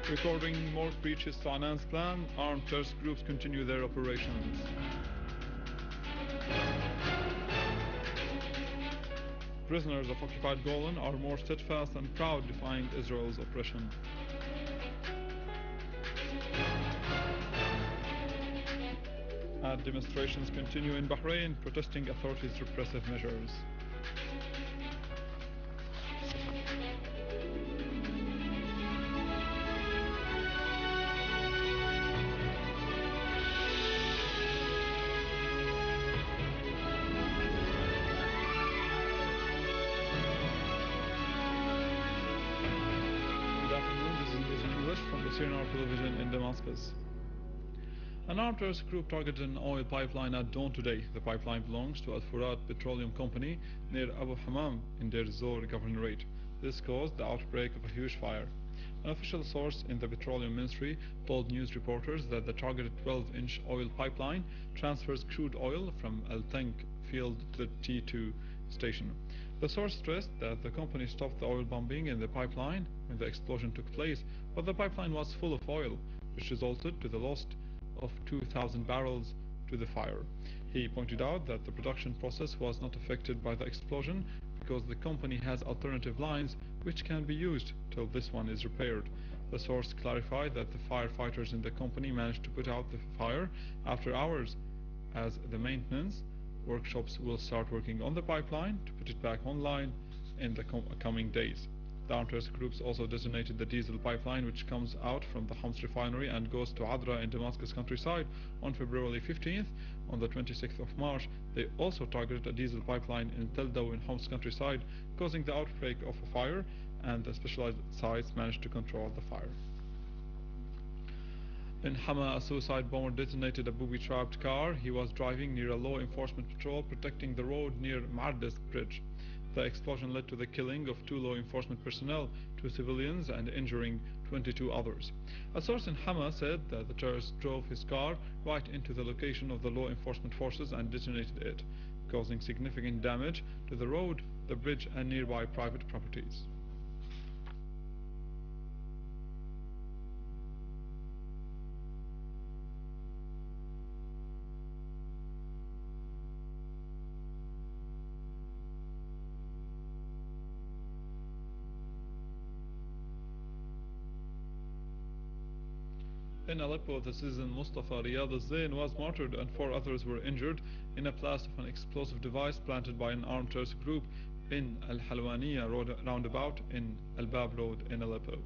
Recording more breaches to Annan's plan, armed terrorist groups continue their operations. Prisoners of occupied Golan are more steadfast and proud, defying Israel's oppression. And demonstrations continue in Bahrain, protesting authorities' repressive measures. From the Syrian television in Damascus. An armed terrorist group targeted an oil pipeline at dawn today. The pipeline belongs to Al Furat Petroleum Company near Abu Hammam in Deir Zor governorate. This caused the outbreak of a huge fire. An official source in the petroleum ministry told news reporters that the targeted 12-inch oil pipeline transfers crude oil from Al Tank field to the T2 station. The source stressed that the company stopped the oil pumping in the pipeline when the explosion took place, but the pipeline was full of oil, which resulted to the loss of 2,000 barrels to the fire. He pointed out that the production process was not affected by the explosion because the company has alternative lines which can be used till this one is repaired. The source clarified that the firefighters in the company managed to put out the fire after hours, as the maintenance workshops will start working on the pipeline to put it back online in the coming days. The armed terrorist groups also designated the diesel pipeline which comes out from the Homs refinery and goes to Adra in Damascus countryside on February 15th. On the 26th of March, they also targeted a diesel pipeline in Tel Daw in Homs countryside, causing the outbreak of a fire, and the specialized sites managed to control the fire. In Hama, a suicide bomber detonated a booby-trapped car he was driving near a law enforcement patrol protecting the road near Mardes Bridge. The explosion led to the killing of 2 law enforcement personnel, 2 civilians, and injuring 22 others. A source in Hama said that the terrorist drove his car right into the location of the law enforcement forces and detonated it, causing significant damage to the road, the bridge, and nearby private properties. In Aleppo, the citizen Mustafa Riyad al-Zain was martyred and 4 others were injured in a blast of an explosive device planted by an armed terrorist group in Al-Halwaniya roundabout in Al-Bab Road in Aleppo.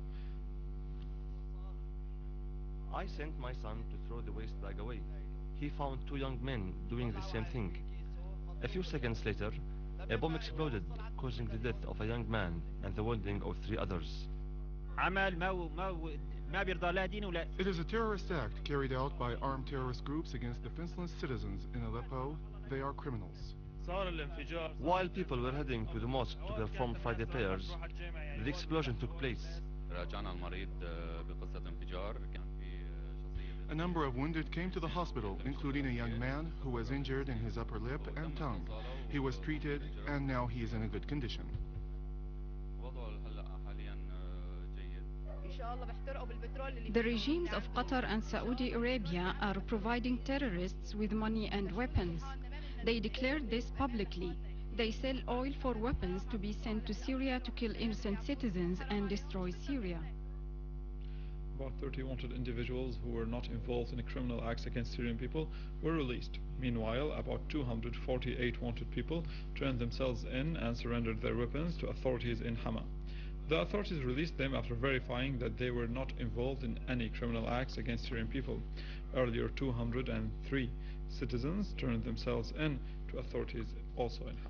I sent my son to throw the waste bag away. He found 2 young men doing the same thing. A few seconds later, a bomb exploded, causing the death of a young man and the wounding of 3 others. It is a terrorist act carried out by armed terrorist groups against defenseless citizens in Aleppo. They are criminals. While people were heading to the mosque to perform Friday prayers, the explosion took place. A number of wounded came to the hospital, including a young man who was injured in his upper lip and tongue. He was treated and now he is in a good condition. The regimes of Qatar and Saudi Arabia are providing terrorists with money and weapons. They declared this publicly. They sell oil for weapons to be sent to Syria to kill innocent citizens and destroy Syria. About 30 wanted individuals who were not involved in criminal acts against Syrian people were released. Meanwhile, about 248 wanted people turned themselves in and surrendered their weapons to authorities in Hama. The authorities released them after verifying that they were not involved in any criminal acts against Syrian people. Earlier, 203 citizens turned themselves in to authorities also in Hama.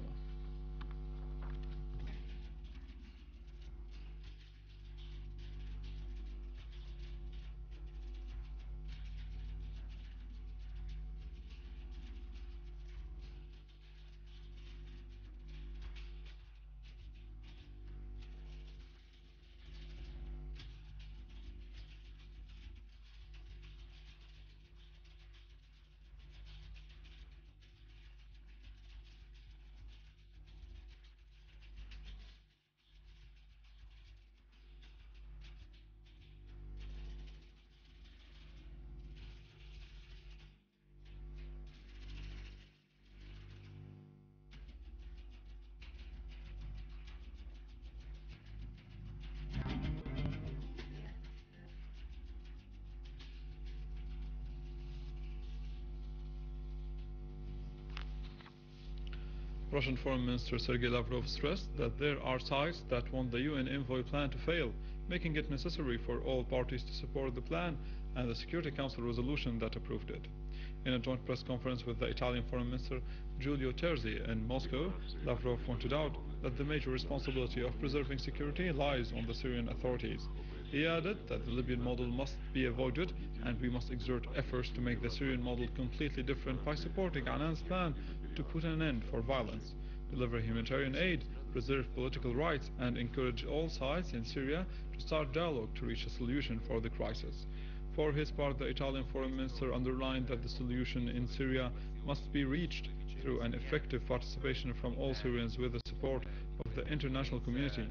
Russian Foreign Minister Sergei Lavrov stressed that there are sides that want the UN envoy plan to fail, making it necessary for all parties to support the plan and the Security Council resolution that approved it. In a joint press conference with the Italian Foreign Minister Giulio Terzi in Moscow, Lavrov pointed out that the major responsibility of preserving security lies on the Syrian authorities. He added that the Libyan model must be avoided and we must exert efforts to make the Syrian model completely different by supporting Annan's plan to put an end for violence, deliver humanitarian aid, preserve political rights and encourage all sides in Syria to start dialogue to reach a solution for the crisis. For his part, the Italian Foreign Minister underlined that the solution in Syria must be reached through an effective participation from all Syrians with the support of the international community.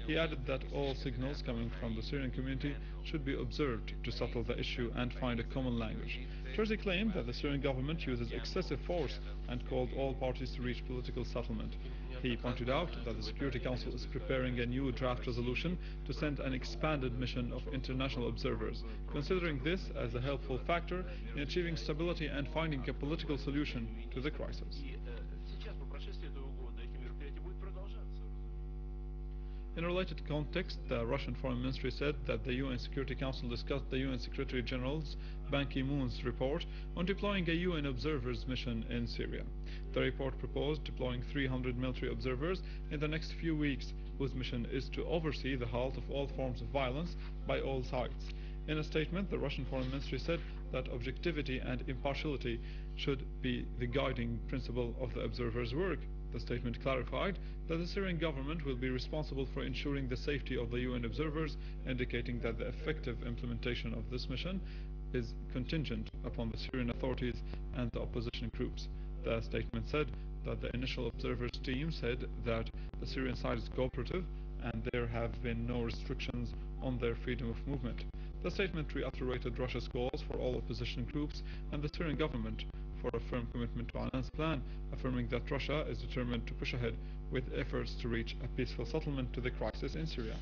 He added that all signals coming from the Syrian community should be observed to settle the issue and find a common language. Terzi claimed that the Syrian government uses excessive force and called all parties to reach political settlement. He pointed out that the Security Council is preparing a new draft resolution to send an expanded mission of international observers, considering this as a helpful factor in achieving stability and finding a political solution to the crisis. In a related context, the Russian Foreign Ministry said that the UN Security Council discussed the UN Secretary General's Ban Ki-moon's report on deploying a UN observers mission in Syria. The report proposed deploying 300 military observers in the next few weeks, whose mission is to oversee the halt of all forms of violence by all sides. In a statement, the Russian Foreign Ministry said that objectivity and impartiality should be the guiding principle of the observers' work. The statement clarified that the Syrian government will be responsible for ensuring the safety of the UN observers, indicating that the effective implementation of this mission is contingent upon the Syrian authorities and the opposition groups. The statement said that the initial observers team said that the Syrian side is cooperative and there have been no restrictions on their freedom of movement. The statement reiterated Russia's calls for all opposition groups and the Syrian government for a firm commitment to Annan's plan, affirming that Russia is determined to push ahead with efforts to reach a peaceful settlement to the crisis in Syria.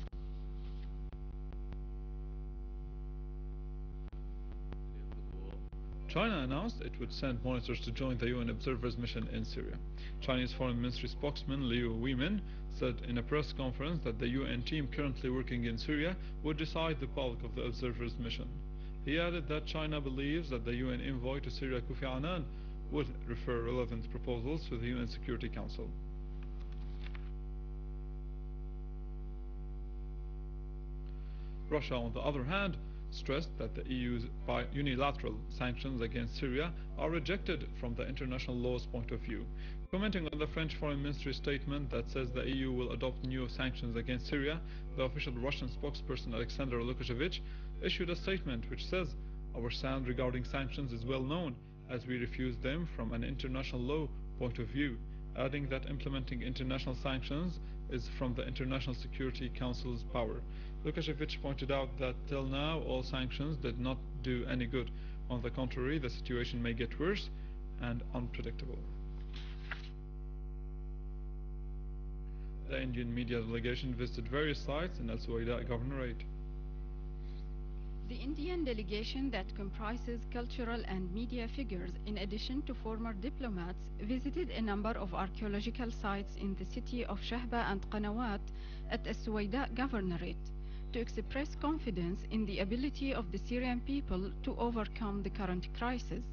China announced it would send monitors to join the UN observers mission in Syria. Chinese Foreign Ministry spokesman Liu Weimin said in a press conference that the UN team currently working in Syria would decide the bulk of the observers mission. He added that China believes that the UN envoy to Syria, Kofi Annan, would refer relevant proposals to the UN Security Council. Russia, on the other hand, stressed that the EU's unilateral sanctions against Syria are rejected from the international law's point of view. Commenting on the French Foreign Ministry statement that says the EU will adopt new sanctions against Syria, the official Russian spokesperson Alexander Lukashevich issued a statement which says, "Our stand regarding sanctions is well known, as we refuse them from an international law point of view," adding that implementing international sanctions is from the International Security Council's power. Lukashevich pointed out that till now all sanctions did not do any good. On the contrary, the situation may get worse and unpredictable. The Indian media delegation visited various sites in Al Suwaida Governorate. The Indian delegation that comprises cultural and media figures in addition to former diplomats visited a number of archaeological sites in the city of Shahba and Qanawat at Al Suwaida Governorate to express confidence in the ability of the Syrian people to overcome the current crisis.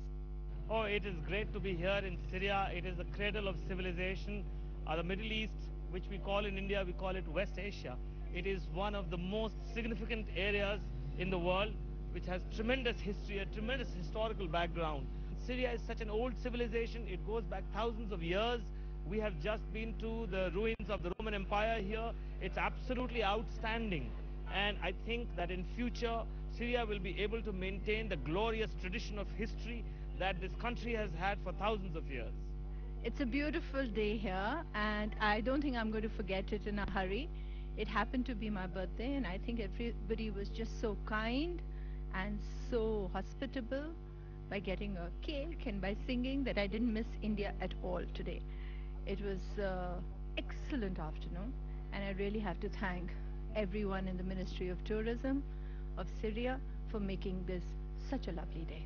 Oh, it is great to be here in Syria. It is the cradle of civilization. The Middle East, which we call in India, we call it West Asia. It is one of the most significant areas in the world, which has tremendous history, a tremendous historical background. Syria is such an old civilization. It goes back thousands of years. We have just been to the ruins of the Roman Empire here. It's absolutely outstanding. And I think that in future, Syria will be able to maintain the glorious tradition of history that this country has had for thousands of years. It's a beautiful day here, and I don't think I'm going to forget it in a hurry. It happened to be my birthday, and I think everybody was just so kind and so hospitable by getting a cake and by singing that I didn't miss India at all today. It was an excellent afternoon, and I really have to thank everyone in the Ministry of Tourism of Syria for making this such a lovely day.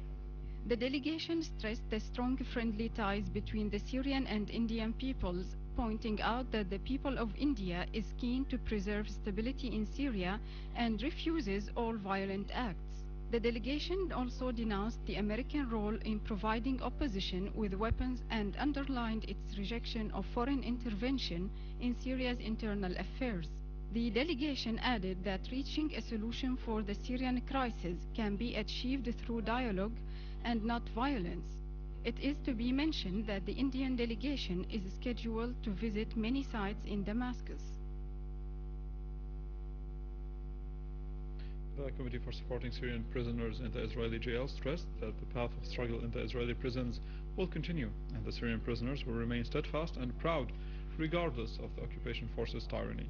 The delegation stressed the strong friendly ties between the Syrian and Indian peoples, pointing out that the people of India is keen to preserve stability in Syria and refuses all violent acts. The delegation also denounced the American role in providing opposition with weapons and underlined its rejection of foreign intervention in Syria's internal affairs. The delegation added that reaching a solution for the Syrian crisis can be achieved through dialogue and not violence. It is to be mentioned that the Indian delegation is scheduled to visit many sites in Damascus. The Committee for Supporting Syrian Prisoners in the Israeli Jails stressed that the path of struggle in the Israeli prisons will continue, and the Syrian prisoners will remain steadfast and proud regardless of the occupation forces' tyranny.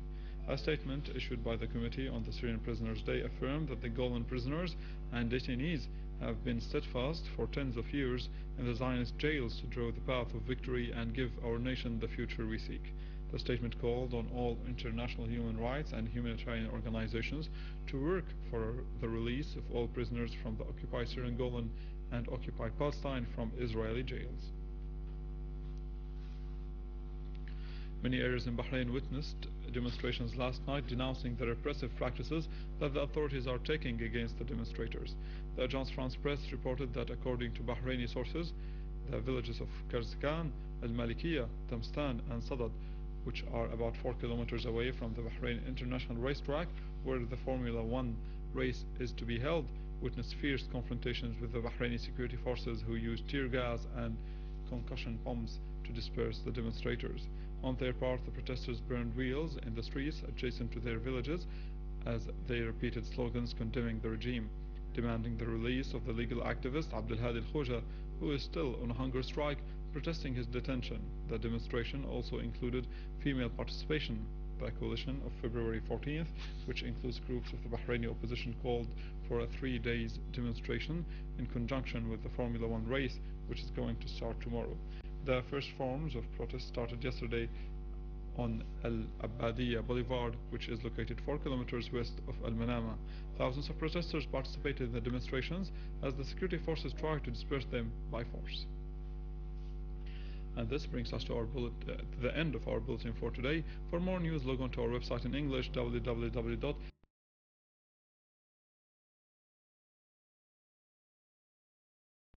A statement issued by the Committee on the Syrian Prisoners' Day affirmed that the Golan prisoners and detainees have been steadfast for tens of years in the Zionist jails to draw the path of victory and give our nation the future we seek. The statement called on all international human rights and humanitarian organizations to work for the release of all prisoners from the occupied Syrian Golan and occupied Palestine from Israeli jails. Many areas in Bahrain witnessed demonstrations last night denouncing the repressive practices that the authorities are taking against the demonstrators. The Agence France Presse reported that according to Bahraini sources, the villages of Karzkan, Al-Malikiya, Tamstan and Sadad, which are about 4 kilometers away from the Bahrain International Racetrack, where the Formula One race is to be held, witnessed fierce confrontations with the Bahraini security forces who used tear gas and concussion bombs to disperse the demonstrators. On their part, the protesters burned wheels in the streets adjacent to their villages as they repeated slogans condemning the regime, demanding the release of the legal activist Abdelhadi Al-Khoja, who is still on a hunger strike, protesting his detention. The demonstration also included female participation. The coalition of February 14th, which includes groups of the Bahraini opposition, called for a 3-day demonstration in conjunction with the Formula One race, which is going to start tomorrow. The first forms of protest started yesterday on Al-Abbadiyya Boulevard, which is located 4 kilometers west of Al-Manama. Thousands of protesters participated in the demonstrations as the security forces tried to disperse them by force. And this brings us to the end of our bulletin for today. For more news, log on to our website in English, www